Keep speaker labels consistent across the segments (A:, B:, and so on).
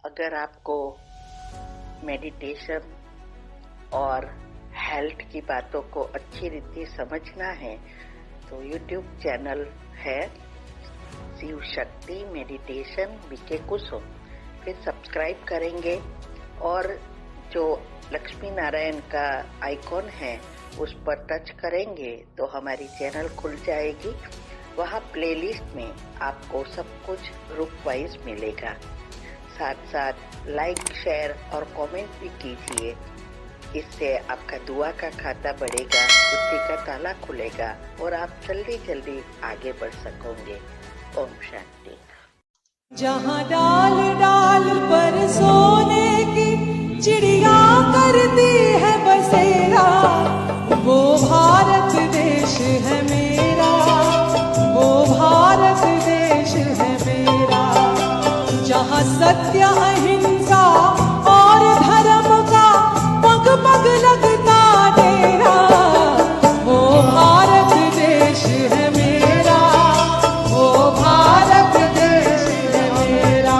A: अगर आपको मेडिटेशन और हेल्थ की बातों को अच्छी रीति समझना है तो यूट्यूब चैनल है शिव शक्ति मेडिटेशन बीके कुसुम, फिर सब्सक्राइब करेंगे और जो लक्ष्मी नारायण का आइकॉन है उस पर टच करेंगे तो हमारी चैनल खुल जाएगी। वहाँ प्लेलिस्ट में आपको सब कुछ ग्रुप वाइज मिलेगा। साथ साथ लाइक, शेयर और कमेंट भी कीजिए। इससे आपका दुआ का खाता बढ़ेगा, बुद्धि का ताला खुलेगा और आप जल्दी जल्दी आगे बढ़ सकोगे। ओम शांति।
B: जहाँ डाल डाल पर सोने की चिड़िया करती है बसेरा, वो भारत देश है मेरा, वो भारत देश है मेरा। जहाँ सत्य अहिंसा और धर्म का पग पग लगता डेरा, वो भारत देश है मेरा, वो भारत देश है मेरा।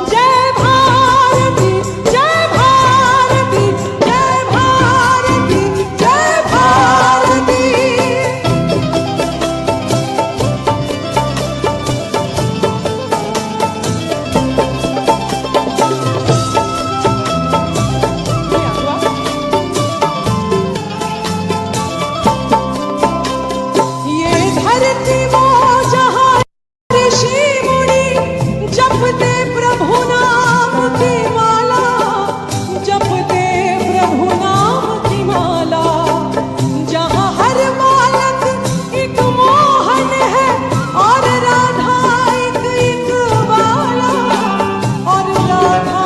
B: जय भारती, जय भारती, जय भारती, जय भारती। ये धरती वो जहाँ ऋषि मुनि जपते प्रभु नाम की माला, जपते प्रभु नाम की माला। जहाँ हर बालक एक मोहन है और राधा एक बाला, और राधा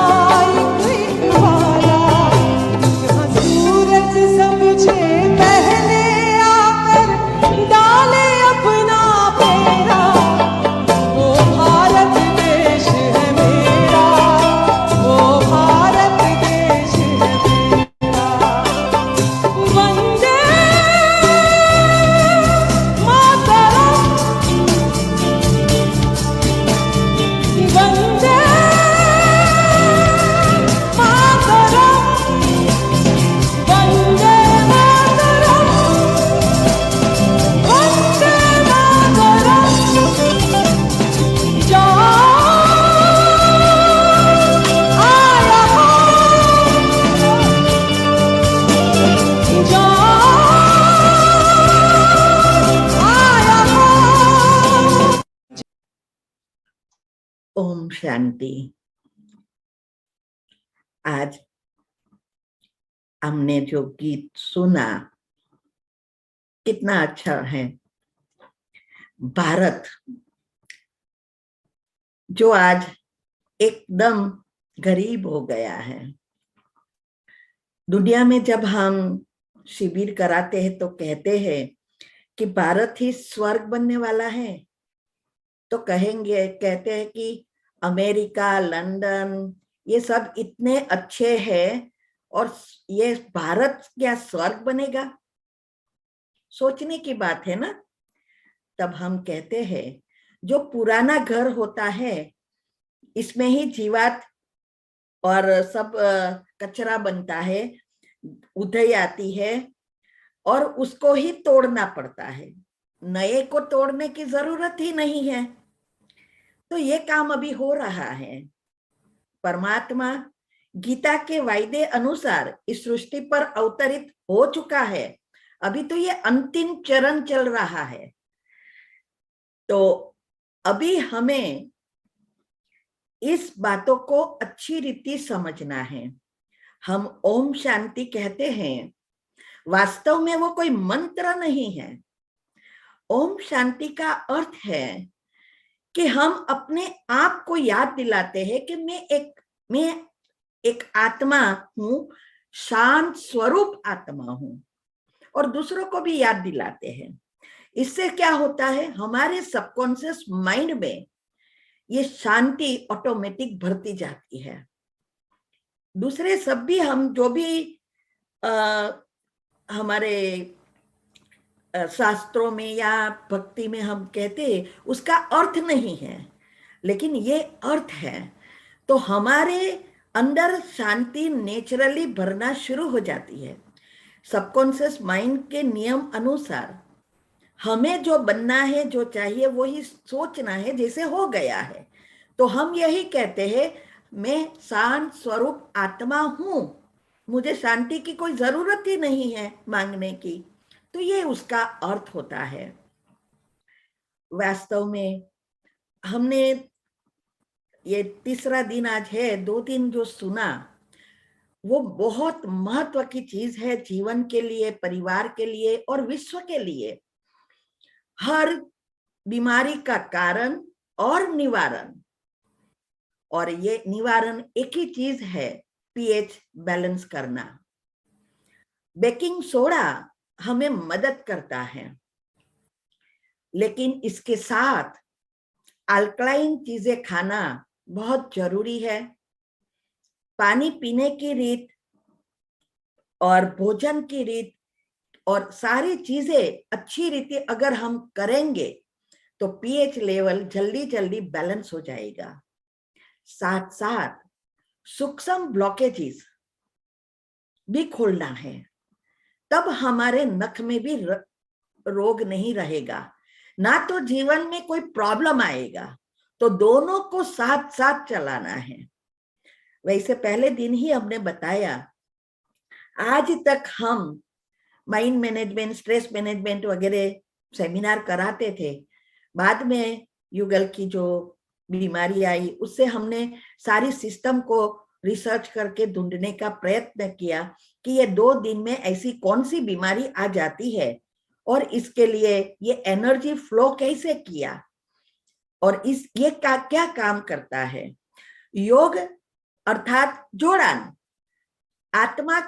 B: एक बाला। जहाँ सूरज सबसे पहले आकर डाले अपना फेरा, वो भारत देश है मेरा, वो भारत देश है मेरा। वंदे मातरम, वंदे मातरम, वंदे मातरम, वंदे मातरम। जहाँ आया हो, जहाँ आया हो।
A: ओम शांति। आज हमने जो गीत सुना कितना अच्छा है। भारत जो आज एकदम गरीब हो गया है। दुनिया में जब हम शिविर कराते हैं तो कहते हैं कि भारत ही स्वर्ग बनने वाला है, तो कहते हैं कि अमेरिका, लंदन ये सब इतने अच्छे हैं और ये भारत क्या स्वर्ग बनेगा? सोचने की बात है ना। तब हम कहते हैं जो पुराना घर होता है इसमें ही जीवात और सब कचरा बनता है, उधई आती है और उसको ही तोड़ना पड़ता है। नए को तोड़ने की जरूरत ही नहीं है। तो ये काम अभी हो रहा है। परमात्मा गीता के वायदे अनुसार इस सृष्टि पर अवतरित हो चुका है। अभी तो ये अंतिम चरण चल रहा है। तो अभी हमें इस बातों को अच्छी रीति समझना है। हम ओम शांति कहते हैं, वास्तव में वो कोई मंत्र नहीं है। ओम शांति का अर्थ है कि हम अपने आप को याद दिलाते हैं कि मैं एक आत्मा हूं, शांत स्वरूप आत्मा हूं, और दूसरों को भी याद दिलाते हैं। इससे क्या होता है, हमारे सबकॉन्शियस माइंड में ये शांति ऑटोमेटिक भरती जाती है। दूसरे सब भी हम जो भी हमारे शास्त्रों में या भक्ति में हम कहते हैं उसका अर्थ नहीं है, लेकिन ये अर्थ है। तो हमारे अंदर शांति नेचुरली भरना शुरू हो जाती है। सबकॉन्शियस माइंड के नियम अनुसार हमें जो बनना है, जो चाहिए वही सोचना है, जैसे हो गया है। तो हम यही कहते हैं, मैं शांत स्वरूप आत्मा हूं, मुझे शांति की कोई जरूरत ही नहीं है मांगने की। तो ये उसका अर्थ होता है। वास्तव में हमने ये तीसरा दिन आज है, 2 दिन जो सुना वो बहुत महत्व की चीज है जीवन के लिए, परिवार के लिए और विश्व के लिए। हर बीमारी का कारण और निवारण, और ये निवारण एक ही चीज है, पीएच बैलेंस करना। बेकिंग सोडा हमें मदद करता है, लेकिन इसके साथ अल्कलाइन चीजें खाना बहुत जरूरी है। पानी पीने की रीत और भोजन की रीत और सारी चीजें अच्छी रीति अगर हम करेंगे तो पीएच लेवल जल्दी जल्दी बैलेंस हो जाएगा। साथ साथ सूक्ष्म ब्लॉकेजेस भी खोलना है, तब हमारे नख में भी रोग नहीं रहेगा, ना तो जीवन में कोई प्रॉब्लम आएगा। तो दोनों को साथ साथ चलाना है। वैसे पहले दिन ही हमने बताया, आज तक हम माइंड मैनेजमेंट, स्ट्रेस मैनेजमेंट वगैरह सेमिनार कराते थे। बाद में युगल की जो बीमारी आई, उससे हमने सारी सिस्टम को रिसर्च करके ढूंढने का प्रयत्न किया कि ये 2 दिन में ऐसी कौन सी बीमारी आ जाती है और इसके लिए ये एनर्जी फ्लो कैसे किया और ये क्या काम करता है। योग अर्थात जोड़ान, आत्मा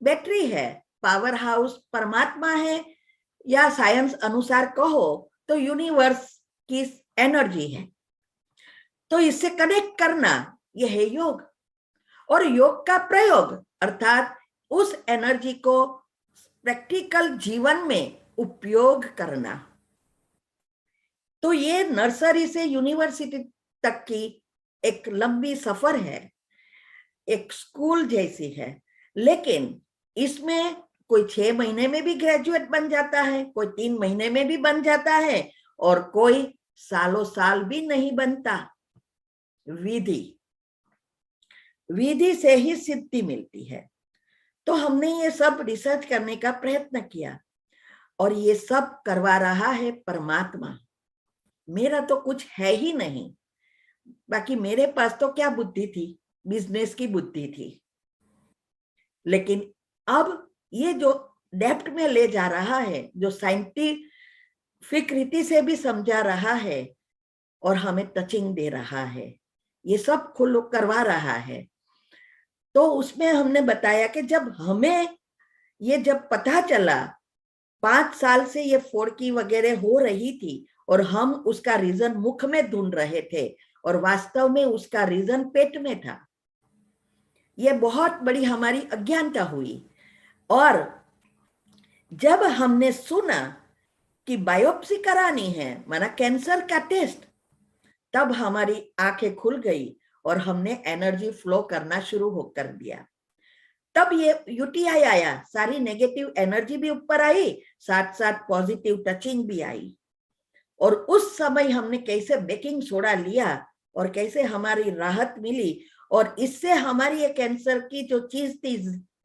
A: बैटरी है, पावर हाउस परमात्मा है, या साइंस अनुसार कहो तो यूनिवर्स की एनर्जी है। तो इससे कनेक्ट करना यह है योग। और योग का प्रयोग अर्थात उस एनर्जी को प्रैक्टिकल जीवन में उपयोग करना। तो ये नर्सरी से यूनिवर्सिटी तक की एक लंबी सफर है, एक स्कूल जैसी है। लेकिन इसमें कोई 6 महीने में भी ग्रेजुएट बन जाता है, कोई 3 महीने में भी बन जाता है, और कोई सालों साल भी नहीं बनता। विधि से ही सिद्धि मिलती है। तो हमने ये सब रिसर्च करने का प्रयत्न किया, और ये सब करवा रहा है परमात्मा। मेरा तो कुछ है ही नहीं, बाकी मेरे पास तो क्या बुद्धि थी, बिजनेस की बुद्धि थी। लेकिन अब ये जो डेप्थ में ले जा रहा है, जो साइंटिफिक रीति से भी समझा रहा है और हमें टचिंग दे रहा है, ये सब खुल करवा रहा है। तो उसमें हमने बताया कि जब हमें ये जब पता चला, 5 साल से ये फोड़की वगैरह हो रही थी और हम उसका रीजन मुख में ढूंढ रहे थे, और वास्तव में उसका रीजन पेट में था। ये बहुत बड़ी हमारी अज्ञानता हुई। और जब हमने सुना कि बायोप्सी करानी है, माना कैंसर का टेस्ट, तब हमारी आंखें खुल गई और हमने एनर्जी फ्लो करना शुरू हो कर दिया। तब ये यूटीआई आया, सारी नेगेटिव एनर्जी भी ऊपर आई, साथ साथ पॉजिटिव टचिंग भी आई। और उस समय हमने कैसे बेकिंग सोडा लिया और कैसे हमारी राहत मिली, और इससे हमारी ये कैंसर की जो चीज थी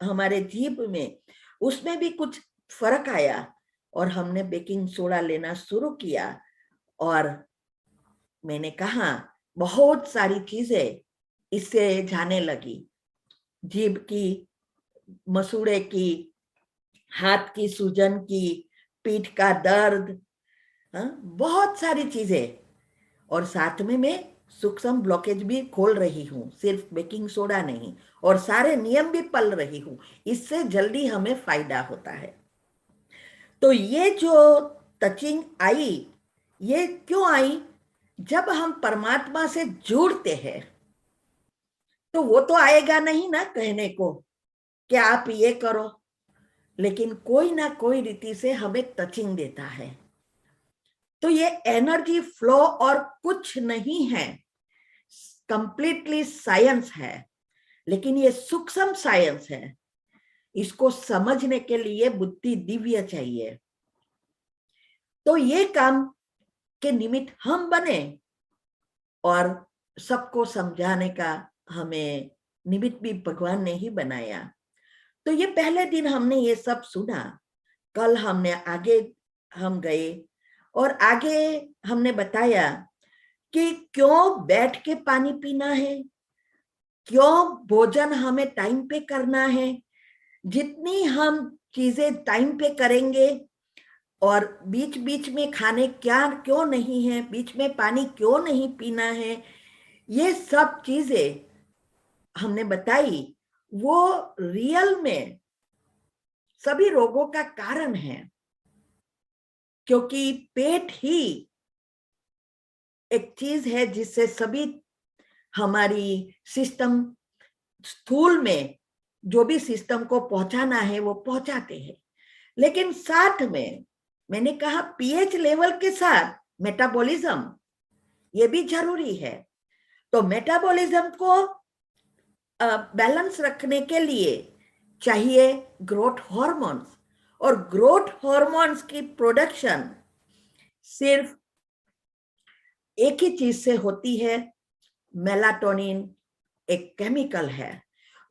A: हमारे जीभ में, उसमें भी कुछ फर्क आया, और हमने बेकिंग सोडा लेना शुरू किया। और मैंने कहा बहुत सारी चीजें इससे जाने लगी, जीभ की, मसूड़े की, हाथ की सूजन की, पीठ का दर्द, बहुत सारी चीजें। और साथ में मैं सूक्ष्म ब्लॉकेज भी खोल रही हूँ, सिर्फ बेकिंग सोडा नहीं, और सारे नियम भी पल रही हूँ। इससे जल्दी हमें फायदा होता है। तो ये जो टचिंग आई, ये क्यों आई? जब हम परमात्मा से जुड़ते हैं तो वो तो आएगा नहीं ना कहने को कि आप ये करो, लेकिन कोई ना कोई रीति से हमें टचिंग देता है। तो ये एनर्जी फ्लो और कुछ नहीं है, कंप्लीटली साइंस है, लेकिन ये सूक्ष्म साइंस है। इसको समझने के लिए बुद्धि दिव्य चाहिए। तो ये काम के निमित्त हम बने और सबको समझाने का हमें निमित्त भी भगवान ने ही बनाया। तो ये पहले दिन हमने ये सब सुना। कल हमने आगे हम गए और आगे हमने बताया कि क्यों बैठ के पानी पीना है, क्यों भोजन हमें टाइम पे करना है। जितनी हम चीजें टाइम पे करेंगे और बीच बीच में खाने क्या क्यों नहीं है, बीच में पानी क्यों नहीं पीना है, ये सब चीजें हमने बताई। वो रियल में सभी रोगों का कारण है, क्योंकि पेट ही एक चीज है जिससे सभी हमारी सिस्टम, स्थूल में जो भी सिस्टम को पहुंचाना है वो पहुंचाते हैं। लेकिन साथ में मैंने कहा पीएच लेवल के साथ मेटाबॉलिज्म ये भी जरूरी है। तो मेटाबॉलिज्म को बैलेंस रखने के लिए चाहिए ग्रोथ हार्मोन्स, और ग्रोथ हार्मोन्स की प्रोडक्शन सिर्फ एक ही चीज से होती है, मेलाटोनिन एक केमिकल है।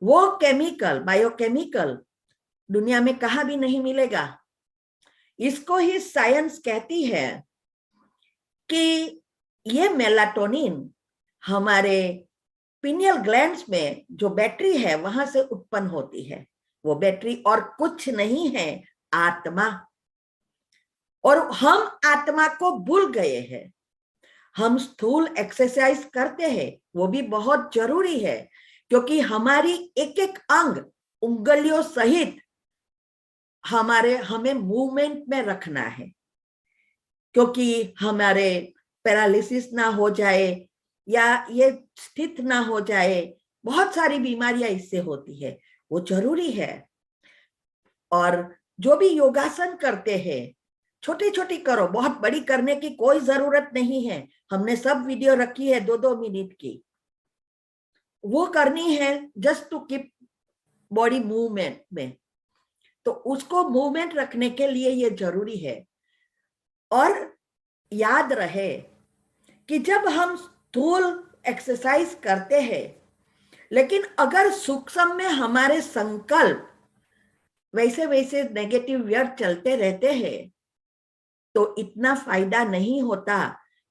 A: वो केमिकल, बायोकेमिकल दुनिया में कहीं भी नहीं मिलेगा। इसको ही साइंस कहती है कि ये मेलाटोनिन हमारे पिनियल ग्लैंड्स में जो बैटरी है वहां से उत्पन्न होती है। वो बैटरी और कुछ नहीं है, आत्मा। और हम आत्मा को भूल गए हैं। हम स्थूल एक्सरसाइज करते हैं, वो भी बहुत जरूरी है, क्योंकि हमारी एक एक अंग उंगलियों सहित हमें मूवमेंट में रखना है, क्योंकि हमारे पैरालिसिस ना हो जाए या ये स्थित ना हो जाए। बहुत सारी बीमारियां इससे होती है, वो जरूरी है। और जो भी योगासन करते हैं, छोटी छोटी करो, बहुत बड़ी करने की कोई जरूरत नहीं है। हमने सब वीडियो रखी है 2-2 मिनट की, वो करनी है just to keep body movement में। तो उसको मूवमेंट रखने के लिए ये जरूरी है। और याद रहे कि जब हम स्थूल एक्सरसाइज करते हैं, लेकिन अगर सूक्ष्म में हमारे संकल्प वैसे वैसे नेगेटिव व्यर्थ चलते रहते हैं तो इतना फायदा नहीं होता,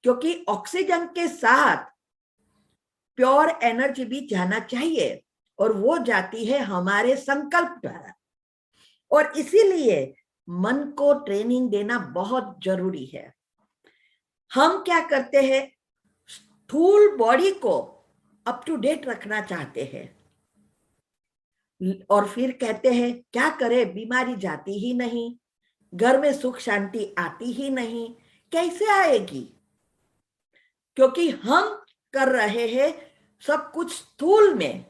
A: क्योंकि ऑक्सीजन के साथ प्योर एनर्जी भी जाना चाहिए, और वो जाती है हमारे संकल्प द्वारा। और इसीलिए मन को ट्रेनिंग देना बहुत जरूरी है। हम क्या करते हैं, स्थूल बॉडी को अप टू डेट रखना चाहते हैं और फिर कहते हैं क्या करें, बीमारी जाती ही नहीं, घर में सुख शांति आती ही नहीं। कैसे आएगी? क्योंकि हम कर रहे हैं सब कुछ स्थूल में,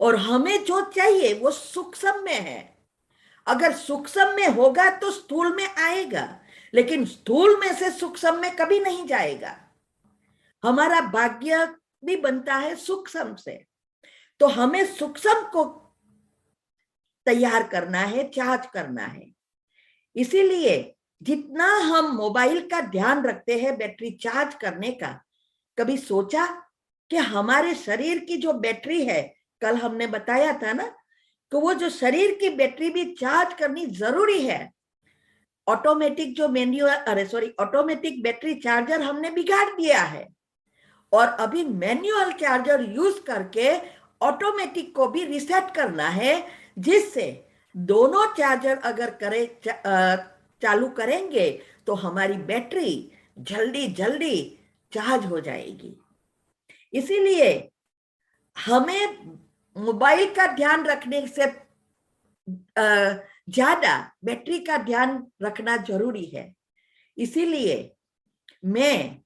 A: और हमें जो चाहिए वो सूक्ष्म में है। अगर सूक्ष्म में होगा तो स्थूल में आएगा, लेकिन स्थूल में से सूक्ष्म में कभी नहीं जाएगा। हमारा भाग्य भी बनता है सूक्ष्म से। तो हमें सूक्ष्म को तैयार करना है, चार्ज करना है। इसीलिए जितना हम मोबाइल का ध्यान रखते हैं बैटरी चार्ज करने का, कभी सोचा कि हमारे शरीर की जो बैटरी है, कल हमने बताया था ना, तो वो जो शरीर की बैटरी भी चार्ज करनी जरूरी है। ऑटोमेटिक जो ऑटोमेटिक बैटरी चार्जर हमने बिगाड़ दिया है, और अभी मैन्युअल चार्जर यूज करके ऑटोमेटिक को भी रिसेट करना है, जिससे दोनों चार्जर अगर चालू करेंगे तो हमारी बैटरी जल्दी जल्दी चार्ज हो जाएगी। इसीलिए हमें मोबाइल का ध्यान रखने से ज्यादा बैटरी का ध्यान रखना जरूरी है। इसीलिए मैं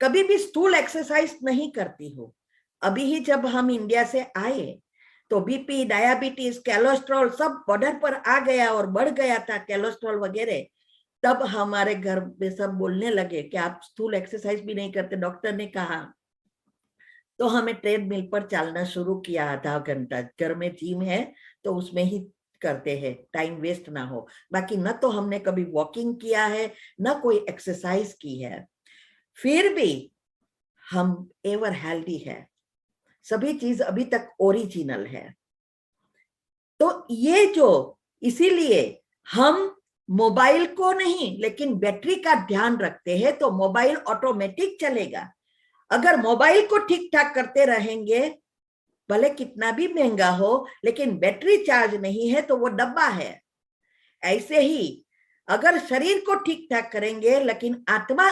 A: कभी भी स्थूल एक्सरसाइज नहीं करती हूँ। अभी ही जब हम इंडिया से आए तो बीपी, डायबिटीज, कोलेस्ट्रॉल सब बॉर्डर पर आ गया और बढ़ गया था, कोलेस्ट्रॉल वगैरह। तब हमारे घर में सब बोलने लगे कि आप स्थूल एक्सरसाइज भी नहीं करते। डॉक्टर ने कहा तो हमें ट्रेडमिल पर चलना शुरू किया, आधा घंटा। घर में जिम है तो उसमें ही करते हैं, टाइम वेस्ट ना हो। बाकी न तो हमने कभी वॉकिंग किया है, न कोई एक्सरसाइज की है, फिर भी हम एवर हेल्दी है। सभी चीज अभी तक ओरिजिनल है। तो ये जो, इसीलिए हम मोबाइल को नहीं लेकिन बैटरी का ध्यान रखते हैं, तो मोबाइल ऑटोमेटिक चलेगा। अगर मोबाइल को ठीक ठाक करते रहेंगे, भले कितना भी महंगा हो, लेकिन बैटरी चार्ज नहीं है तो वो डब्बा है। ऐसे ही अगर शरीर को ठीक ठाक करेंगे लेकिन आत्मा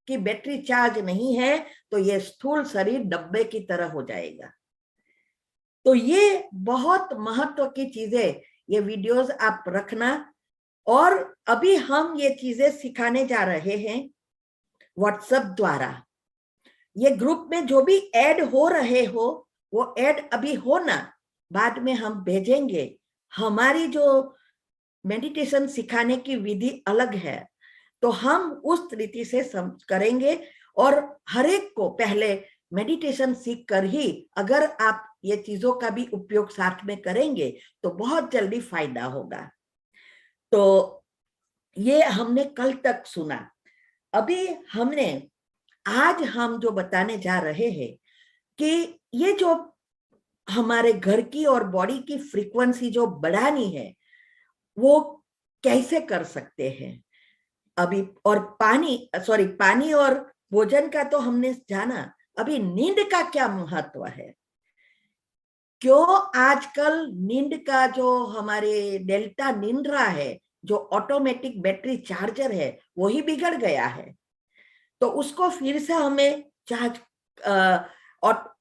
A: की बैटरी चार्ज नहीं है, तो ये स्थूल शरीर डब्बे की तरह हो जाएगा। तो ये बहुत महत्व की चीजें, ये वीडियोस आप रखना। और अभी हम ये चीजें सिखाने जा रहे हैं व्हाट्सएप द्वारा। ये ग्रुप में जो भी ऐड हो रहे हो, वो ऐड अभी होना, बाद में हम भेजेंगे। हमारी जो मेडिटेशन सिखाने की विधि अलग है, तो हम उस रीति से करेंगे। और हर एक को पहले मेडिटेशन सीख कर ही अगर आप ये चीजों का भी उपयोग साथ में करेंगे तो बहुत जल्दी फायदा होगा। तो ये हमने कल तक सुना। अभी हमने, आज हम जो बताने जा रहे हैं कि ये जो हमारे घर की और बॉडी की फ्रीक्वेंसी जो बढ़ानी है, वो कैसे कर सकते हैं अभी। और पानी और भोजन का तो हमने जाना, अभी नींद का क्या महत्व है। क्यों आजकल नींद का जो हमारे डेल्टा निंद्रा है, जो ऑटोमेटिक बैटरी चार्जर है, वो ही बिगड़ गया है। तो उसको फिर से हमें चार्ज और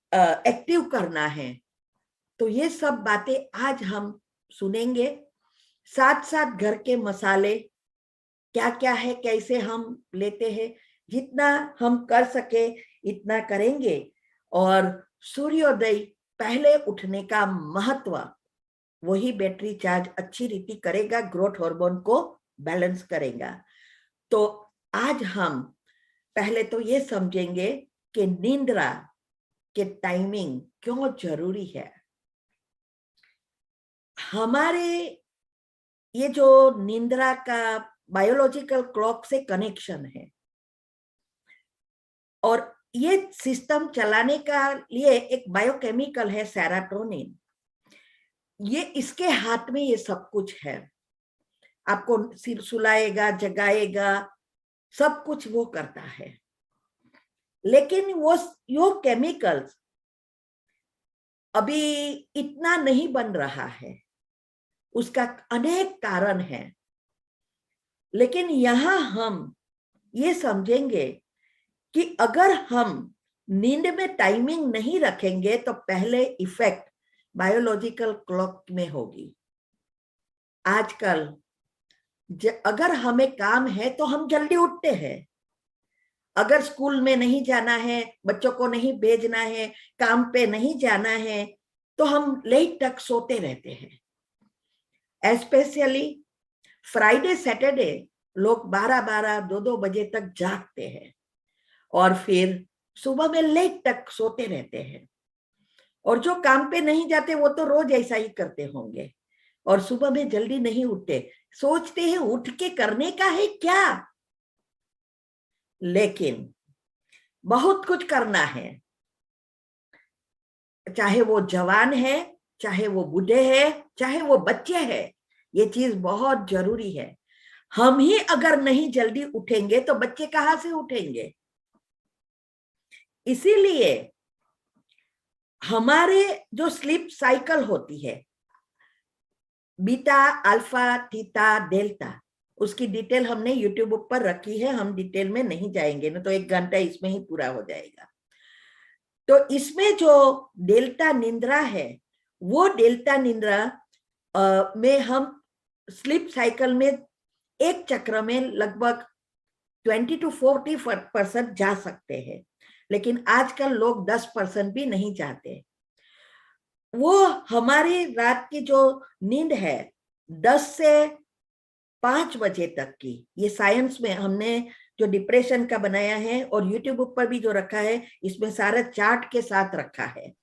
A: एक्टिव करना है। तो ये सब बातें आज हम सुनेंगे। साथ साथ घर के मसाले क्या क्या है, कैसे हम लेते हैं, जितना हम कर सके इतना करेंगे। और सूर्योदय पहले उठने का महत्व, वही बैटरी चार्ज अच्छी रीति करेगा, ग्रोथ हार्मोन को बैलेंस करेगा। तो आज हम पहले तो ये समझेंगे कि निंद्रा के टाइमिंग क्यों जरूरी है। हमारे ये जो निंद्रा का बायोलॉजिकल क्लॉक से कनेक्शन है, और ये सिस्टम चलाने का लिए एक बायोकेमिकल है सेरोटोनिन। ये इसके हाथ में ये सब कुछ है। आपको सिर सुलाएगा, जगाएगा, सब कुछ वो करता है। लेकिन वो केमिकल्स अभी इतना नहीं बन रहा है, उसका अनेक कारण है। लेकिन यहां हम ये समझेंगे कि अगर हम नींद में टाइमिंग नहीं रखेंगे तो पहले इफेक्ट बायोलॉजिकल क्लॉक में होगी। आजकल अगर हमें काम है तो हम जल्दी उठते हैं। अगर स्कूल में नहीं जाना है, बच्चों को नहीं भेजना है, काम पे नहीं जाना है, तो हम लेट तक सोते रहते हैं। स्पेशली फ्राइडे सैटरडे लोग 12-12, 2-2 बजे तक जागते हैं और फिर सुबह में लेट तक सोते रहते हैं। और जो काम पे नहीं जाते वो तो रोज ऐसा ही करते होंगे, और सुबह में जल्दी नहीं उठते, सोचते हैं उठ के करने का है क्या। लेकिन बहुत कुछ करना है, चाहे वो जवान है, चाहे वो बूढ़े हैं, चाहे वो बच्चे हैं, ये चीज बहुत जरूरी है। हम ही अगर नहीं जल्दी उठेंगे तो बच्चे कहां से उठेंगे। इसीलिए हमारे जो स्लीप साइकिल होती है, बीटा, अल्फा, थीटा, डेल्टा, उसकी डिटेल हमने यूट्यूब पर रखी है। हम डिटेल में नहीं जाएंगे, ना तो 1 घंटा इसमें ही पूरा हो जाएगा। तो इसमें जो डेल्टा निंद्रा है, वो डेल्टा निंद्रा में हम स्लीप साइकिल में एक चक्र में लगभग 20 to 40% जा सकते हैं। लेकिन आजकल लोग 10% भी नहीं जाते। वो हमारी रात की जो नींद है 10 से 5 बजे तक की, ये साइंस में हमने जो डिप्रेशन का बनाया है और यूट्यूब ऊपर भी जो रखा है, इसमें सारा चार्ट के साथ रखा है,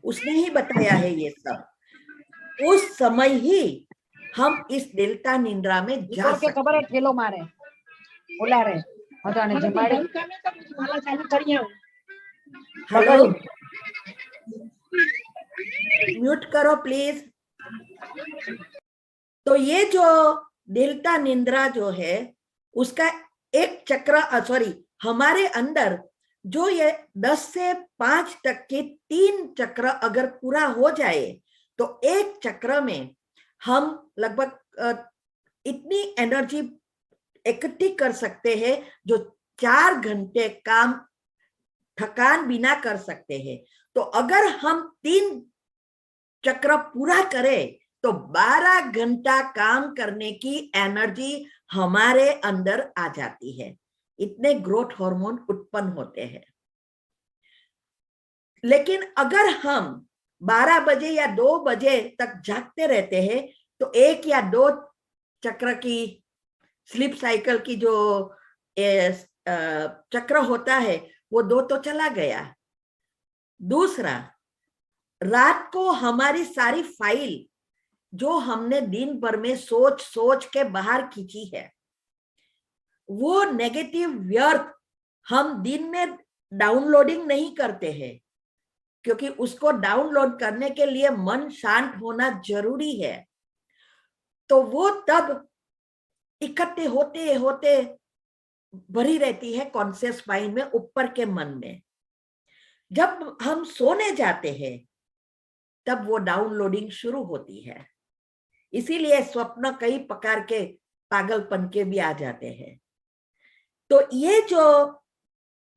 A: उसने ही बताया है ये सब। उस समय ही हम इस डेल्टा निंद्रा में जा
C: के
A: सकते
C: खबर है
A: हैं।
C: ठेलो मारे बोला रे अदाने जमाड़ी
B: माला चालू करिए।
A: हेलो, म्यूट करो प्लीज। तो ये जो डेल्टा निंद्रा जो है, उसका एक चक्र, सॉरी, हमारे अंदर जो ये 10 से 5 तक के 3 चक्र अगर पूरा हो जाए, तो एक चक्र में हम लगभग इतनी एनर्जी इकट्ठी कर सकते हैं जो 4 घंटे काम थकान बिना कर सकते हैं। तो अगर हम 3 चक्र पूरा करें तो 12 घंटा काम करने की एनर्जी हमारे अंदर आ जाती है। इतने ग्रोथ हार्मोन उत्पन्न होते हैं। लेकिन अगर हम 12 बजे या 2 बजे तक जागते रहते हैं, तो 1 या 2 चक्र की स्लीप साइकिल की जो चक्र होता है, वो 2 तो चला गया। दूसरा, रात को हमारी सारी फाइल जो हमने दिन भर में सोच सोच के बाहर खींची है, वो नेगेटिव व्यर्थ हम दिन में डाउनलोडिंग नहीं करते हैं, क्योंकि उसको डाउनलोड करने के लिए मन शांत होना जरूरी है। तो वो तब इकट्ठे होते होते भरी रहती है कॉन्शियस माइंड में, ऊपर के मन में। जब हम सोने जाते हैं तब वो डाउनलोडिंग शुरू होती है। इसीलिए स्वप्न कई प्रकार के पागलपन के भी आ जाते हैं। तो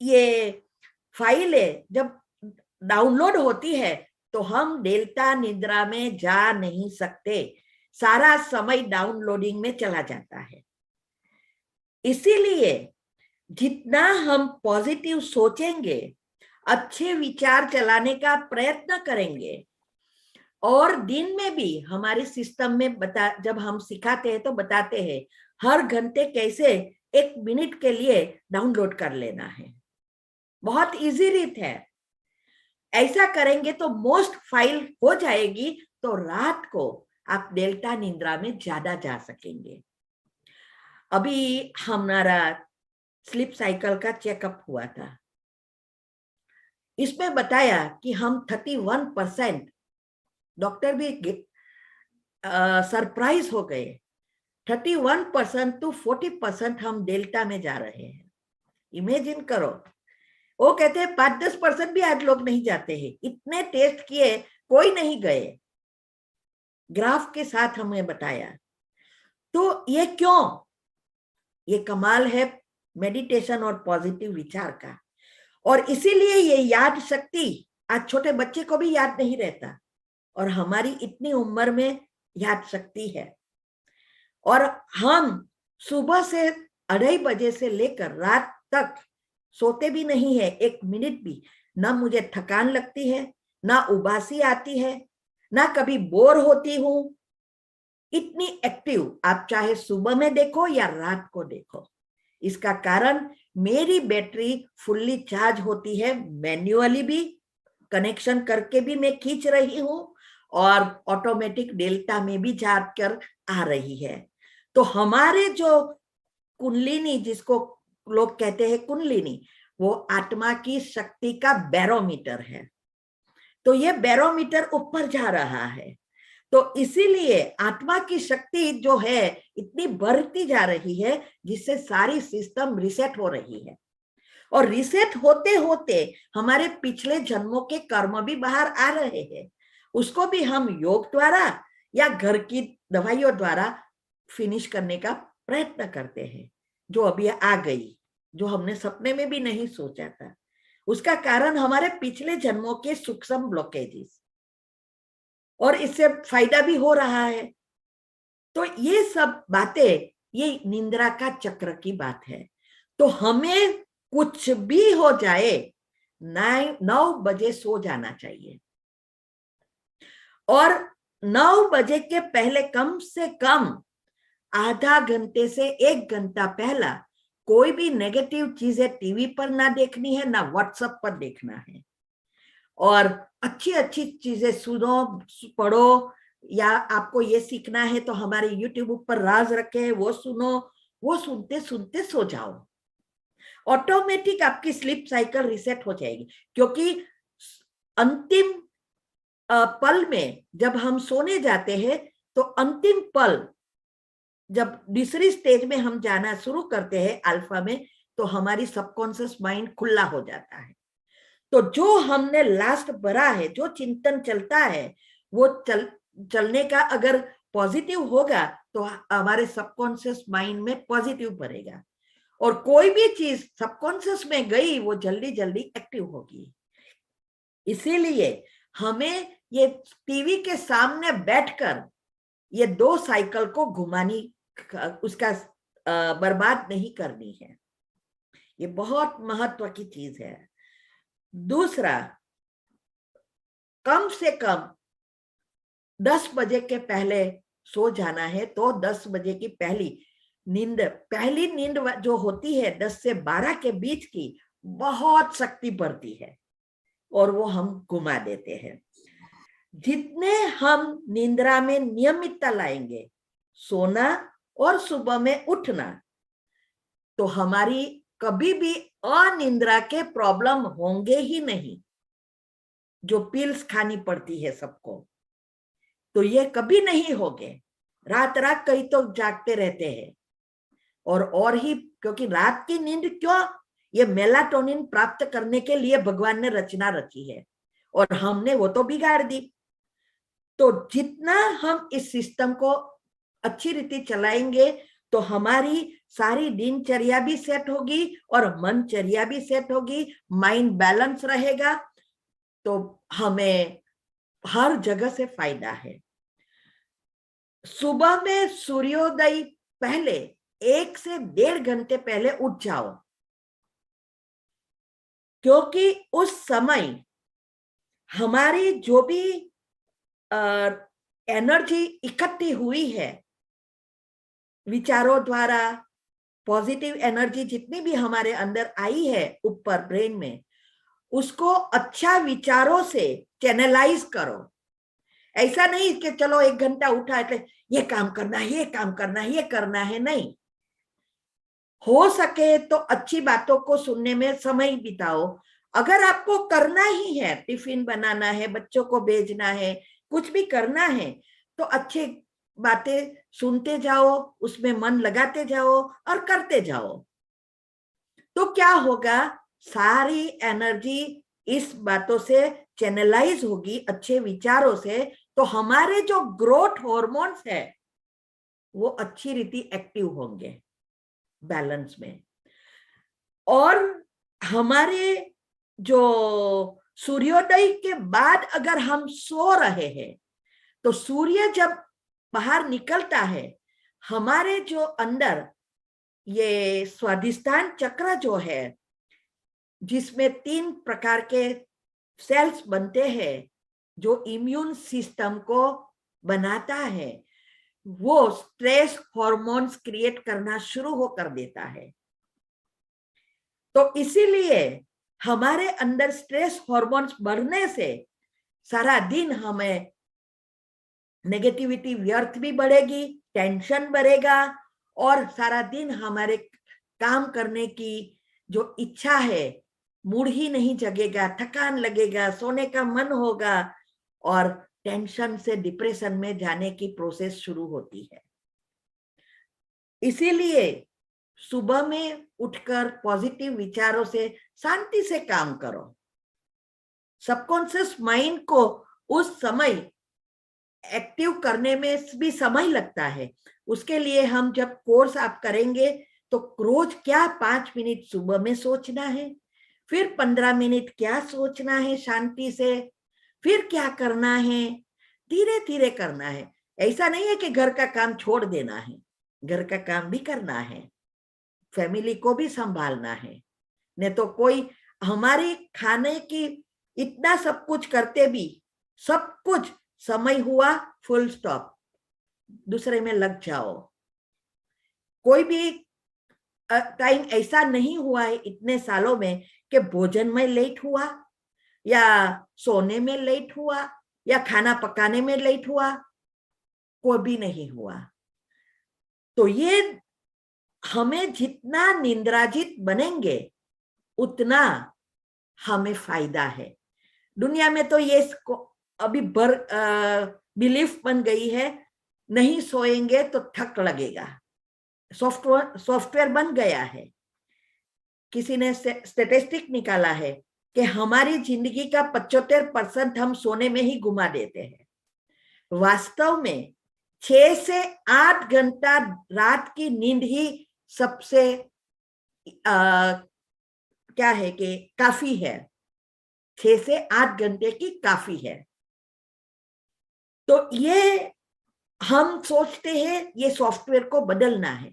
A: ये फाइलें जब डाउनलोड होती है तो हम डेल्टा निद्रा में जा नहीं सकते, सारा समय डाउनलोडिंग में चला जाता है। इसीलिए जितना हम पॉजिटिव सोचेंगे, अच्छे विचार चलाने का प्रयत्न करेंगे, और दिन में भी हमारे सिस्टम में जब हम सिखाते हैं तो बताते हैं हर घंटे कैसे 1 मिनट के लिए डाउनलोड कर लेना है। बहुत इजी रीत है। ऐसा करेंगे तो मोस्ट फाइल हो जाएगी, तो रात को आप डेल्टा निद्रा में ज्यादा जा सकेंगे। अभी हमारा स्लीप साइकिल का चेकअप हुआ था। इसमें बताया कि हम 31%, डॉक्टर भी सरप्राइज हो गए, 31% to 40% हम डेल्टा में जा रहे हैं। इमेजिन करो। वो कहते हैं 5-10% भी आज लोग नहीं जाते हैं। इतने टेस्ट किए, कोई नहीं गए। ग्राफ के साथ हमें बताया। तो ये क्यों? ये कमाल है मेडिटेशन और पॉजिटिव विचार का। और इसीलिए ये याद शक्ति आज छोटे बच्चे को भी याद नहीं रहता, और हमारी इतनी उम्र में याद शक्ति है। और हम सुबह से 2:30 बजे से लेकर रात तक सोते भी नहीं है 1 मिनट भी। ना मुझे थकान लगती है, ना उबासी आती है, ना कभी बोर होती हूं। इतनी एक्टिव आप चाहे सुबह में देखो या रात को देखो। इसका कारण मेरी बैटरी फुल्ली चार्ज होती है, मैन्युअली भी कनेक्शन करके भी मैं खींच रही हूं, और ऑटोमेटिक डेल्टा में भी जाकर आ रही है। तो हमारे जो कुंडलिनी, जिसको लोग कहते हैं कुंडलिनी, वो आत्मा की शक्ति का बैरोमीटर है। तो ये बैरोमीटर ऊपर जा रहा है। तो इसीलिए आत्मा की शक्ति जो है इतनी बढ़ती जा रही है, जिससे सारी सिस्टम रिसेट हो रही है। और रिसेट होते होते हमारे पिछले जन्मों के कर्म भी बाहर आ रहे हैं। उसको भी हम योग द्वारा या घर की दवाइयों द्वारा फिनिश करने का प्रयत्न करते हैं, जो अभी आ गई, जो हमने सपने में भी नहीं सोचा था। उसका कारण हमारे पिछले जन्मों के सूक्ष्म ब्लॉकेजेस, और इससे फायदा भी हो रहा है। तो ये सब बातें, ये निंद्रा का चक्र की बात है। तो हमें कुछ भी हो जाए 9 बजे सो जाना चाहिए, और 9 बजे के पहले कम से कम आधा घंटे से 1 घंटा पहला कोई भी नेगेटिव चीजें टीवी पर ना देखनी है, ना व्हाट्सएप पर देखना है। और अच्छी अच्छी चीजें सुनो, पढ़ो, या आपको ये सीखना है तो हमारे यूट्यूब ऊपर राज रखे हैं, वो सुनो। वो सुनते सुनते सो जाओ, ऑटोमेटिक आपकी स्लीप साइकिल रिसेट हो जाएगी। क्योंकि अंतिम पल में जब हम सोने जाते हैं, तो अंतिम पल जब दूसरी स्टेज में हम जाना शुरू करते हैं अल्फा में, तो हमारी सबकॉन्शियस माइंड खुला हो जाता है। तो जो हमने लास्ट भरा है, जो चिंतन चलता है, वो चलने का अगर पॉजिटिव होगा तो हमारे सबकॉन्शियस माइंड में पॉजिटिव भरेगा, और कोई भी चीज सबकॉन्शियस में गई वो जल्दी जल्दी एक्टिव होगी। इसीलिए हमें ये टीवी के सामने बैठकर ये 2 साइकिल को घुमानी, उसका बर्बाद नहीं करनी है। ये बहुत महत्व की चीज है। दूसरा, कम से कम 10 बजे के पहले सो जाना है, तो 10 बजे की पहली नींद जो होती है 10 से 12 के बीच की, बहुत शक्ति बढ़ती है और वो हम घुमा देते हैं। जितने हम निंद्रा में नियमितता लाएंगे, सोना और सुबह में उठना, तो हमारी कभी भी अनिंद्रा के प्रॉब्लम होंगे ही नहीं। जो पिल्स खानी पड़ती है सबको, तो ये कभी नहीं होंगे। रात रात कई तो जागते रहते हैं, और ही क्योंकि रात की नींद क्यों, ये मेलाटोनिन प्राप्त करने के लिए भगवान ने रचना रची है, और हमने वो तो बिगाड़ दी। तो जितना हम इस सिस्टम को अच्छी रीति चलाएंगे, तो हमारी सारी दिनचर्या भी सेट होगी और मनचर्या भी सेट होगी, माइंड बैलेंस रहेगा, तो हमें हर जगह से फायदा है। सुबह में सूर्योदय पहले 1 से 1.5 घंटे पहले उठ जाओ, क्योंकि उस समय हमारी जो भी एनर्जी इकट्ठी हुई है विचारों द्वारा, पॉजिटिव एनर्जी जितनी भी हमारे अंदर आई है ऊपर ब्रेन में, उसको अच्छा विचारों से चैनलाइज करो। ऐसा नहीं कि चलो 1 घंटा उठा એટલે ये काम करना है, ये काम करना है, ये करना है, नहीं। हो सके तो अच्छी बातों को सुनने में समय बिताओ। अगर आपको करना ही है, टिफिन बनाना है, बच्चों को भेजना है, कुछ भी करना है, तो अच्छी बातें सुनते जाओ, उसमें मन लगाते जाओ और करते जाओ। तो क्या होगा, सारी एनर्जी इस बातों से चैनलाइज होगी, अच्छे विचारों से, तो हमारे जो ग्रोथ हार्मोन्स है वो अच्छी रीति एक्टिव होंगे बैलेंस में। और हमारे जो सूर्योदय के बाद अगर हम सो रहे हैं, तो सूर्य जब बाहर निकलता है, हमारे जो अंदर ये स्वादिष्टान चक्र जो है, जिसमें 3 प्रकार के सेल्स बनते हैं, जो इम्यून सिस्टम को बनाता है, वो स्ट्रेस हार्मोन्स क्रिएट करना शुरू हो कर देता है। तो इसीलिए हमारे अंदर स्ट्रेस हार्मोन्स बढ़ने से सारा दिन हमें नेगेटिविटी व्यर्थ भी बढ़ेगी, टेंशन बढ़ेगा, और सारा दिन हमारे काम करने की जो इच्छा है, मूड ही नहीं जगेगा, थकान लगेगा, सोने का मन होगा, और टेंशन से डिप्रेशन में जाने की प्रोसेस शुरू होती है। इसीलिए सुबह में उठकर पॉजिटिव विचारों से शांति से काम करो। सबकॉन्शियस माइंड को उस समय एक्टिव करने में भी समय लगता है। उसके लिए हम जब कोर्स आप करेंगे, तो रोज क्या 5 मिनट सुबह में सोचना है, फिर 15 मिनट क्या सोचना है शांति से, फिर क्या करना है, धीरे धीरे करना है। ऐसा नहीं है कि घर का काम छोड़ देना है, घर का काम भी करना है, फैमिली को भी संभालना है। नहीं तो कोई हमारी खाने की इतना सब कुछ करते भी, सब कुछ समय हुआ, फुल स्टॉप, दूसरे में लग जाओ। कोई भी टाइम ऐसा नहीं हुआ है इतने सालों में कि भोजन में लेट हुआ या सोने में लेट हुआ या खाना पकाने में लेट हुआ, कोई भी नहीं हुआ। तो ये हमें जितना निंद्राजित बनेंगे उतना हमें फायदा है। दुनिया में तो ये अभी बिलीफ बन गई है, नहीं सोएंगे तो थक लगेगा, सॉफ्टवेयर बन गया है। किसी ने स्टैटिस्टिक निकाला है कि हमारी जिंदगी का 75% हम सोने में ही घुमा देते हैं। वास्तव में 6 से 8 घंटा रात की नींद ही सबसे क्या है कि काफी है। 6 से 8 घंटे की काफी है। तो ये हम सोचते हैं ये सॉफ्टवेयर को बदलना है,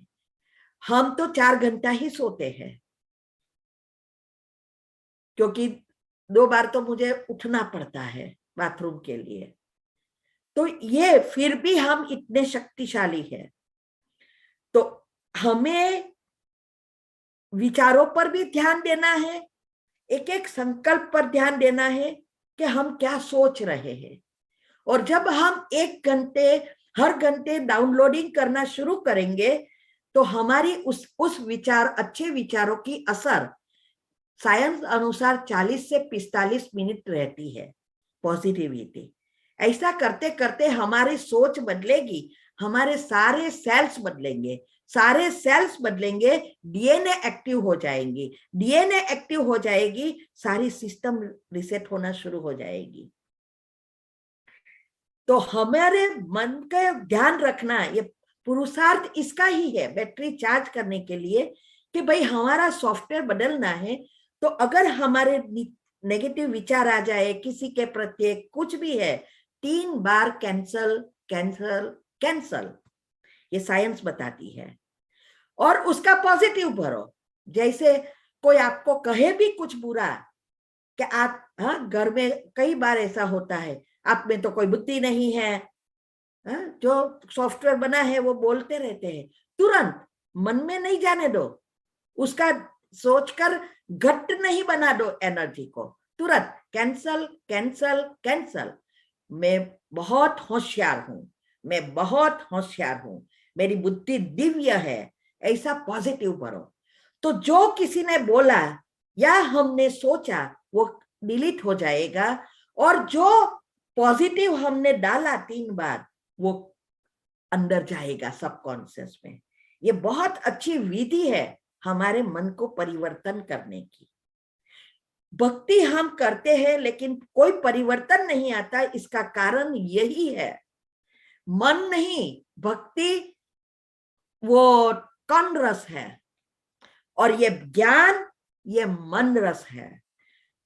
A: हम तो 4 घंटा ही सोते हैं, क्योंकि 2 बार तो मुझे उठना पड़ता है बाथरूम के लिए। तो ये फिर भी हम इतने शक्तिशाली हैं। तो हमें विचारों पर भी ध्यान देना है, एक एक संकल्प पर ध्यान देना है कि हम क्या सोच रहे हैं। और जब हम 1 घंटे हर घंटे डाउनलोडिंग करना शुरू करेंगे तो हमारी उस विचार, अच्छे विचारों की असर साइंस अनुसार 40 से 45 मिनट रहती है पॉजिटिविटी। ऐसा करते करते हमारी सोच बदलेगी, हमारे सारे सेल्स बदलेंगे, सारे सेल्स बदलेंगे, डीएनए एक्टिव हो जाएंगी, डीएनए एक्टिव हो जाएगी, सारी सिस्टम रिसेट होना शुरू हो जाएगी। तो हमारे मन का ध्यान रखना, ये पुरुषार्थ इसका ही है बैटरी चार्ज करने के लिए कि भाई हमारा सॉफ्टवेयर बदलना है। तो अगर हमारे नेगेटिव विचार आ जाए किसी के प्रति कुछ भी है, 3 बार कैंसल कैंसल कैंसल, ये साइंस बताती है। और उसका पॉजिटिव भरो। जैसे कोई आपको कहे भी कुछ बुरा कि आप, हाँ, घर में कई बार ऐसा होता है, आप में तो कोई बुद्धि नहीं है, हाँ, जो सॉफ्टवेयर बना है वो बोलते रहते हैं, तुरंत मन में नहीं जाने दो, उसका सोचकर घट नहीं बना दो एनर्जी को, तुरंत कैंसल कैंसल कैंसल। मैं बहुत होशियार हूं, मैं बहुत होशियार हूं, मेरी बुद्धि दिव्य है, ऐसा पॉजिटिव भरो। तो जो किसी ने बोला या हमने सोचा वो डिलीट हो जाएगा, और जो पॉजिटिव हमने डाला 3 बार वो अंदर जाएगा सबकॉन्शियस में। ये बहुत अच्छी विधि है हमारे मन को परिवर्तन करने की। भक्ति हम करते हैं लेकिन कोई परिवर्तन नहीं आता, इसका कारण यही है, मन नहीं, भक्ति वो कण रस है और ये ज्ञान ये मन रस है।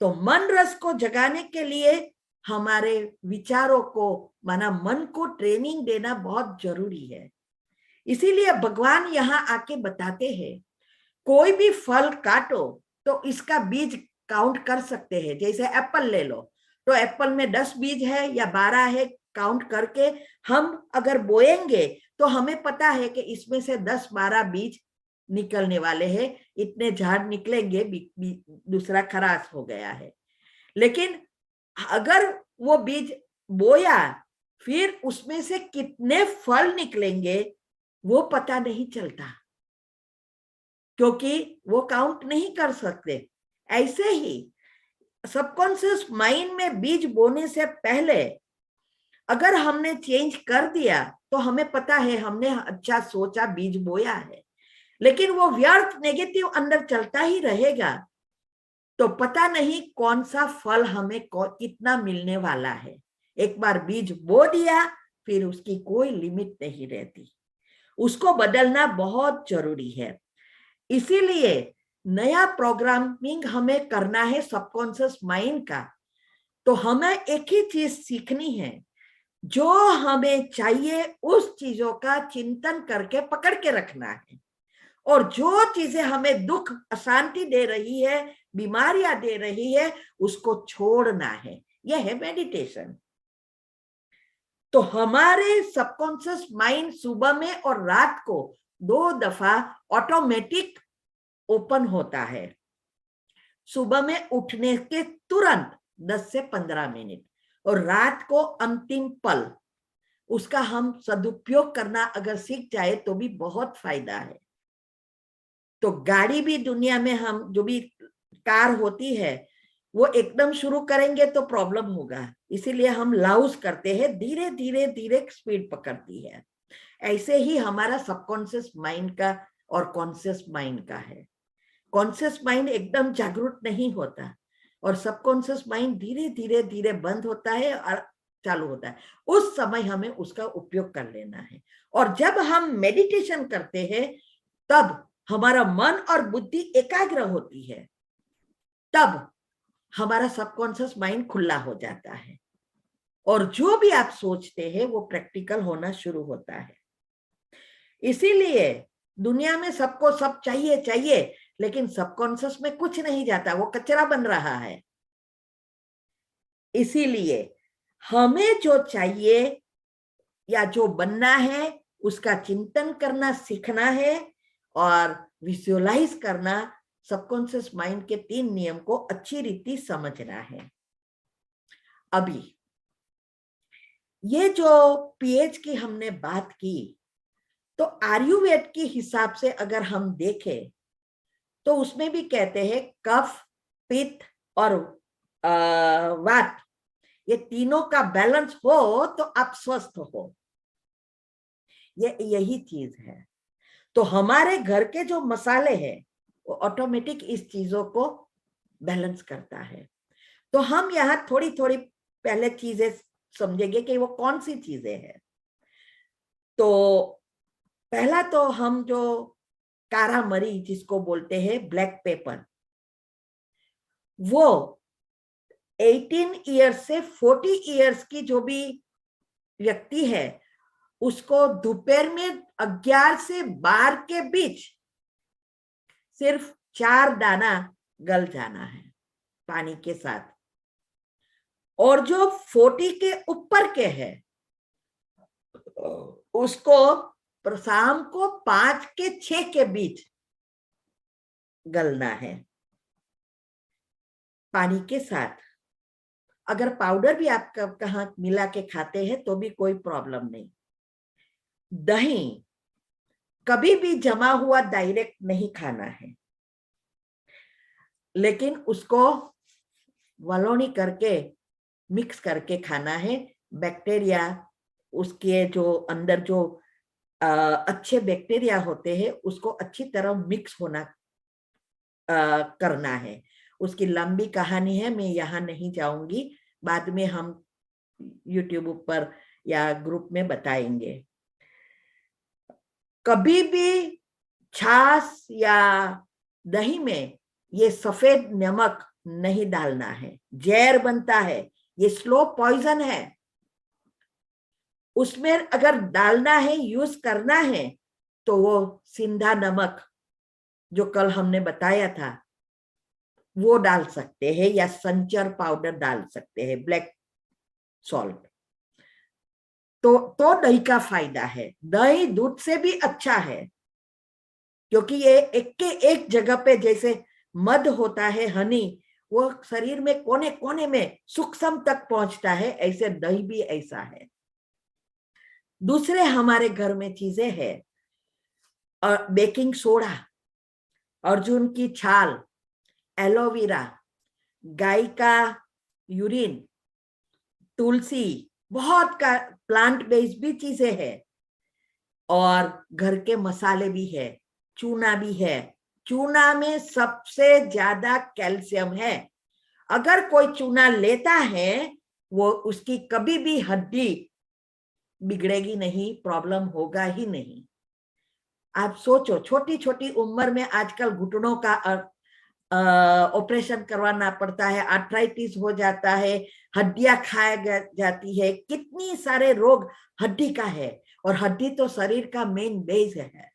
A: तो मन रस को जगाने के लिए हमारे विचारों को, माना मन को ट्रेनिंग देना बहुत जरूरी है। इसीलिए भगवान यहाँ आके बताते हैं कोई भी फल काटो तो इसका बीज काउंट कर सकते हैं। जैसे एप्पल ले लो तो एप्पल में 10 बीज है या 12 है, काउंट करके हम अगर बोएंगे तो हमें पता है कि इसमें से 10-12 बीज निकलने वाले हैं, इतने झाड़ निकलेंगे, दूसरा खराश हो गया है। लेकिन अगर वो बीज बोया फिर उसमें से कितने फल निकलेंगे वो पता नहीं चलता, क्योंकि वो काउंट नहीं कर सकते। ऐसे ही सबकॉन्शियस माइंड में बीज बोने से पहले अगर हमने चेंज कर दिया तो हमें पता है हमने अच्छा सोचा, बीज बोया है, लेकिन वो व्यर्थ नेगेटिव अंदर चलता ही रहेगा तो पता नहीं कौन सा फल हमें कितना मिलने वाला है। एक बार बीज बो दिया फिर उसकी कोई लिमिट नहीं रहती, उसको बदलना बहुत जरूरी है। इसीलिए नया प्रोग्रामिंग हमें करना है सबकॉन्शियस माइंड का। तो हमें एक ही चीज सीखनी है, जो हमें चाहिए उस चीजों का चिंतन करके पकड़ के रखना है, और जो चीजें हमें दुख अशांति दे रही है, बीमारियां दे रही है, उसको छोड़ना है। यह है मेडिटेशन। तो हमारे सबकॉन्शियस माइंड सुबह में और रात को 2 दफा ऑटोमेटिक ओपन होता है सुबह में उठने के तुरंत 10 से 15 मिनट, और रात को अंतिम पल। उसका हम सदुपयोग करना अगर सीख जाए तो भी बहुत फायदा है। तो गाड़ी भी दुनिया में हम जो भी कार होती है वो एकदम शुरू करेंगे तो प्रॉब्लम होगा, इसीलिए हम लाउस करते हैं, धीरे धीरे धीरे स्पीड पकड़ती है। ऐसे ही हमारा सबकॉन्शियस माइंड का और कॉन्शियस माइंड का है। कॉन्शियस माइंड एकदम जागरूक नहीं होता और सबकॉन्शियस माइंड धीरे धीरे धीरे बंद होता है और चालू होता है। उस समय हमें उसका उपयोग कर लेना है। और जब हम मेडिटेशन करते हैं तब हमारा मन और बुद्धि एकाग्र होती है, तब हमारा सबकॉन्शियस माइंड खुला हो जाता है और जो भी आप सोचते हैं वो प्रैक्टिकल होना शुरू होता है। इसीलिए दुनिया में सबको सब चाहिए चाहिए, लेकिन सबकॉन्शियस में कुछ नहीं जाता, वो कचरा बन रहा है। इसीलिए हमें जो चाहिए या जो बनना है उसका चिंतन करना सीखना है और विजुअलाइज करना, सबकॉन्शियस माइंड के 3 नियम को अच्छी रीति समझना है। अभी ये जो पीएच की हमने बात की, तो आयुर्वेद के हिसाब से अगर हम देखें तो उसमें भी कहते हैं कफ, पित्त और वात, ये तीनों का बैलेंस हो तो आप स्वस्थ हो। ये यही चीज है। तो हमारे घर के जो मसाले हैं वो ऑटोमेटिक इस चीजों को बैलेंस करता है। तो हम यहाँ थोड़ी थोड़ी पहले चीजें समझेंगे कि वो कौन सी चीजें हैं। तो पहला तो हम जो कारा मरी जिसको बोलते हैं ब्लैक पेपर, वो 18 ईयर्स से 40 ईयर्स की जो भी व्यक्ति है उसको दोपहर में 11 से 12 के बीच सिर्फ 4 दाना गल जाना है पानी के साथ। और जो 40 के ऊपर के है उसको शाम को 5 के 6 के बीच गलना है पानी के साथ। अगर पाउडर भी आप कहाँ मिला के खाते हैं तो भी कोई प्रॉब्लम नहीं। दही कभी भी जमा हुआ डायरेक्ट नहीं खाना है, लेकिन उसको वलोनी करके मिक्स करके खाना है। बैक्टीरिया, उसके जो अंदर जो अच्छे बैक्टीरिया होते हैं उसको अच्छी तरह मिक्स होना करना है। उसकी लंबी कहानी है, मैं यहाँ नहीं जाऊंगी, बाद में हम YouTube पर या ग्रुप में बताएंगे। कभी भी छाछ या दही में ये सफेद नमक नहीं डालना है, जहर बनता है, ये स्लो पॉइजन है। उसमें अगर डालना है, यूज करना है तो वो सिंधा नमक जो कल हमने बताया था वो डाल सकते हैं, या संचर पाउडर डाल सकते हैं, ब्लैक सॉल्ट। तो दही का फायदा है। दही दूध से भी अच्छा है क्योंकि ये एक के एक जगह पे, जैसे मध होता है, हनी, वो शरीर में कोने कोने में सूक्ष्म तक पहुंचता है, ऐसे दही भी ऐसा है। दूसरे हमारे घर में चीजें हैं, और बेकिंग सोडा, अर्जुन की छाल, एलोवेरा, गाय का यूरिन, तुलसी, बहुत का प्लांट बेस्ड भी चीजें हैं, और घर के मसाले भी है, चूना भी है। चूना में सबसे ज्यादा कैल्शियम है। अगर कोई चूना लेता है वो उसकी कभी भी हड्डी बिगड़ेगी नहीं, प्रॉब्लम होगा ही नहीं। आप सोचो, छोटी छोटी उम्र में आजकल घुटनों का ऑपरेशन करवाना पड़ता है, आर्थराइटिस हो जाता है, हड्डियां खाया जाती है, कितनी सारे रोग हड्डी का है। और हड्डी तो शरीर का मेन बेस है।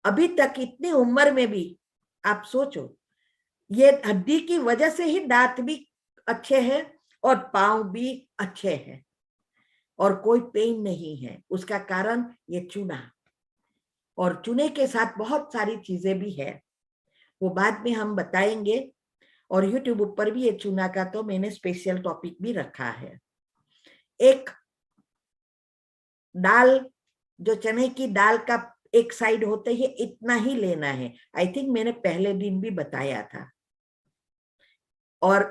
A: अभी तक इतनी उम्र में भी आप सोचो, ये हड्डी की वजह से ही दांत भी अच्छे हैं और पांव भी अच्छे हैं और कोई पेन नहीं है। उसका कारण ये चूना, और चूने के साथ बहुत सारी चीजें भी है। वो बाद में हम बताएंगे। और यूट्यूब ऊपर भी ये चुना का तो मैंने स्पेशल टॉपिक भी रखा है। एक दाल, जो चने की दाल का एक साइड होता है, इतना ही लेना है। आई थिंक मैंने पहले दिन भी बताया था। और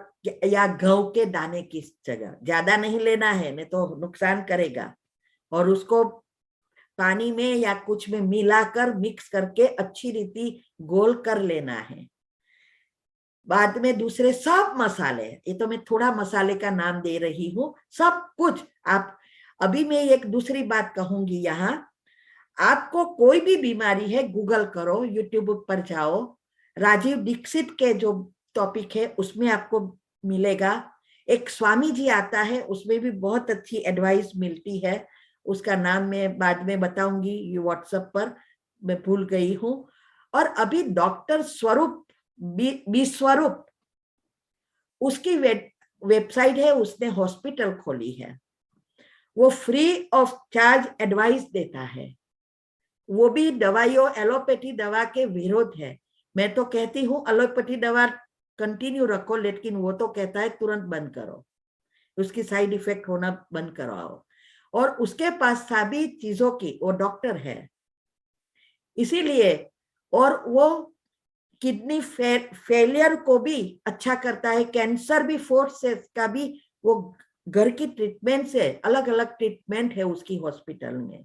A: या गेहूं के दाने की जगह ज्यादा नहीं लेना है, नहीं तो नुकसान करेगा। और उसको पानी में या कुछ में मिलाकर मिक्स करके अच्छी रीति गोल कर लेना है। बाद में दूसरे सब मसाले, ये तो मैं थोड़ा मसाले का नाम दे रही हूँ, सब कुछ आप। अभी मैं एक दूसरी बात कहूंगी यहाँ, आपको कोई भी बीमारी है गूगल करो, यूट्यूब पर जाओ, राजीव दीक्षित के जो टॉपिक है उसमें आपको मिलेगा। एक स्वामी जी आता है, उसमें भी बहुत अच्छी एडवाइस मिलती है। उसका नाम मैं बाद में बताऊंगी, ये व्हाट्सएप पर, मैं भूल गई हूँ। और अभी डॉक्टर स्वरूप स्वरूप, उसकी वेबसाइट है, उसने हॉस्पिटल खोली है, वो फ्री ऑफ चार्ज एडवाइस देता है। वो भी दवाइयों, एलोपैथी दवा के विरोध है। मैं तो कहती हूँ एलोपैथी दवा कंटिन्यू रखो, लेकिन वो तो कहता है तुरंत बंद करो, उसकी साइड इफेक्ट होना बंद करवाओ। और उसके पास सभी चीजों की, वो डॉक्टर है इसीलिए। और वो किडनी फेलियर को भी अच्छा करता है, कैंसर भी, फोर्थ सेल्स का भी, वो घर की ट्रीटमेंट से अलग अलग ट्रीटमेंट है उसकी हॉस्पिटल में।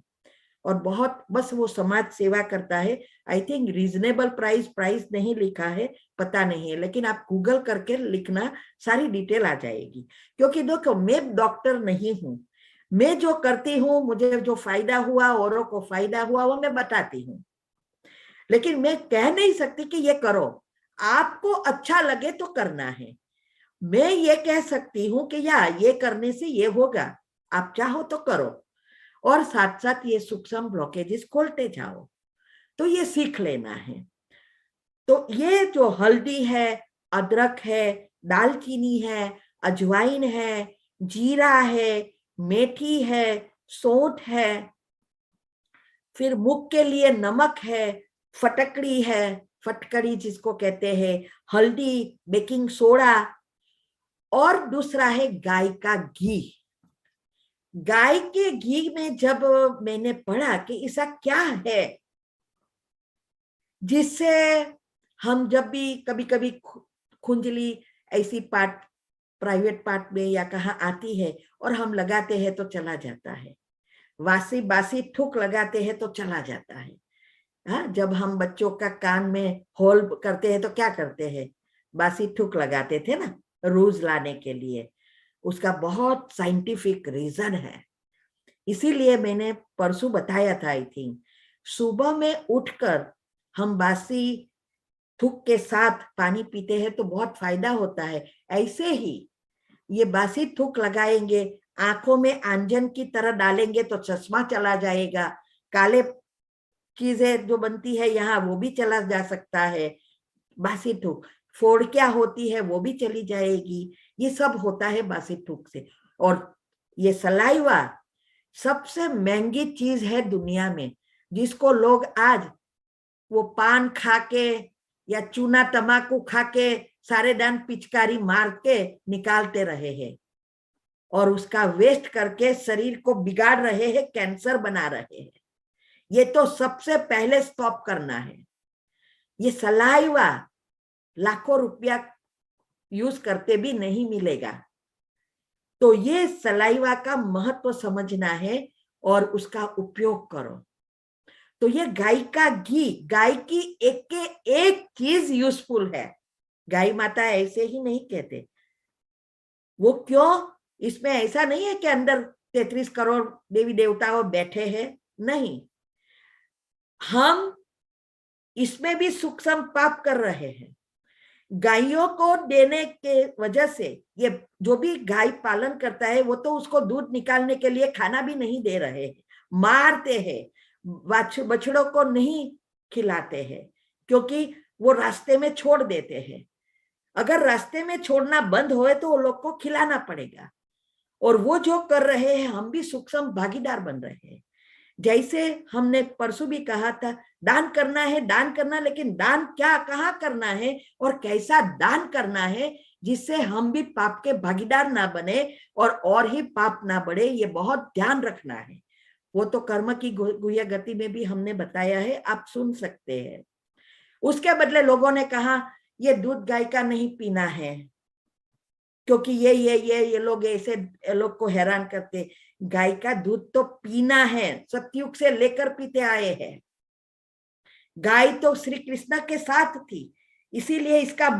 A: और बहुत बस वो समाज सेवा करता है। आई थिंक रीजनेबल प्राइस नहीं लिखा है, पता नहीं है, लेकिन आप गूगल करके लिखना, सारी डिटेल आ जाएगी। क्योंकि देखो, मैं डॉक्टर नहीं हूं, मैं जो करती हूँ, मुझे जो फायदा हुआ, औरों को फायदा हुआ, वो मैं बताती हूँ। लेकिन मैं कह नहीं सकती कि ये करो, आपको अच्छा लगे तो करना है। मैं ये कह सकती हूँ कि यार ये करने से ये होगा, आप चाहो तो करो। और साथ साथ ये सूक्ष्म ब्लॉकेजेस खोलते जाओ, तो ये सीख लेना है। तो ये जो हल्दी है, अदरक है, दालचीनी है, अजवाइन है, जीरा है, मेथी है, सौंठ है, फिर मुख के लिए नमक है, फटकड़ी है, फटकड़ी जिसको कहते हैं, हल्दी, बेकिंग सोडा, और दूसरा है गाय का घी। गाय के घी में जब मैंने पढ़ा कि ऐसा क्या है जिससे हम जब भी कभी कभी खुंजली ऐसी पार्ट, प्राइवेट पार्ट में या कहाँ आती है, और हम लगाते हैं तो चला जाता है, वासी बासी थूक लगाते हैं तो चला जाता है। हाँ, जब हम बच्चों का कान में होल करते हैं तो क्या करते हैं, बासी थूक लगाते थे ना, रूज लाने के लिए। उसका बहुत साइंटिफिक रीजन है। इसीलिए मैंने परसों बताया था, आई थिंक, सुबह में उठकर हम बासी थूक के साथ पानी पीते हैं तो बहुत फायदा होता है। ऐसे ही ये बासी थूक लगाएंगे, आंखों में आंजन की तरह डालेंगे तो चश्मा चला जाएगा, काले चीजें जो बनती है यहाँ वो भी चला जा सकता है, बासी थूक, फोड़ क्या होती है वो भी चली जाएगी। ये सब होता है बासी थूक से। और ये सलाइवा सबसे महंगी चीज है दुनिया में, जिसको लोग आज वो पान खा के या चूना तमाकू खा के सारे दान पिचकारी मार के निकालते रहे हैं, और उसका वेस्ट करके शरीर को बिगाड़ रहे हैं, कैंसर बना रहे हैं। ये तो सबसे पहले स्टॉप करना है। ये सलाइवा लाखों रुपया यूज करते भी नहीं मिलेगा। तो ये सलाइवा का महत्व समझना है और उसका उपयोग करो। तो ये गाय का घी, गाय की एक के एक चीज यूजफुल है। गाय माता ऐसे ही नहीं कहते, वो क्यों, इसमें ऐसा नहीं है कि अंदर 33 करोड़ देवी देवता बैठे हैं, नहीं, हम इसमें भी सूक्ष्म पाप कर रहे हैं। गायों को देने के वजह से, ये जो भी गाय पालन करता है वो तो उसको दूध निकालने के लिए खाना भी नहीं दे रहे हैं, मारते हैं, बछड़ों को नहीं खिलाते हैं, क्योंकि वो रास्ते में छोड़ देते हैं। अगर रास्ते में छोड़ना बंद होए तो वो लोग को खिलाना पड़ेगा। और वो जो कर रहे हैं, हम भी सूक्ष्म भागीदार बन रहे हैं। जैसे हमने परसों भी कहा था, दान करना है, दान करना, लेकिन दान क्या, कहाँ करना है और कैसा दान करना है जिससे हम भी पाप के भागीदार ना बने और ही पाप ना बढ़े, ये बहुत ध्यान रखना है। वो तो कर्म की गुह्य गति में भी हमने बताया है, आप सुन सकते हैं। उसके बदले लोगों ने कहा ये दूध गाय का नहीं पीना है, क्योंकि ये लोग ऐसे लोग को हैरान करते। गाय का दूध तो पीना है, सतयुग से लेकर पीते आए हैं। गाय तो श्री कृष्ण के साथ थी, इसीलिए इसका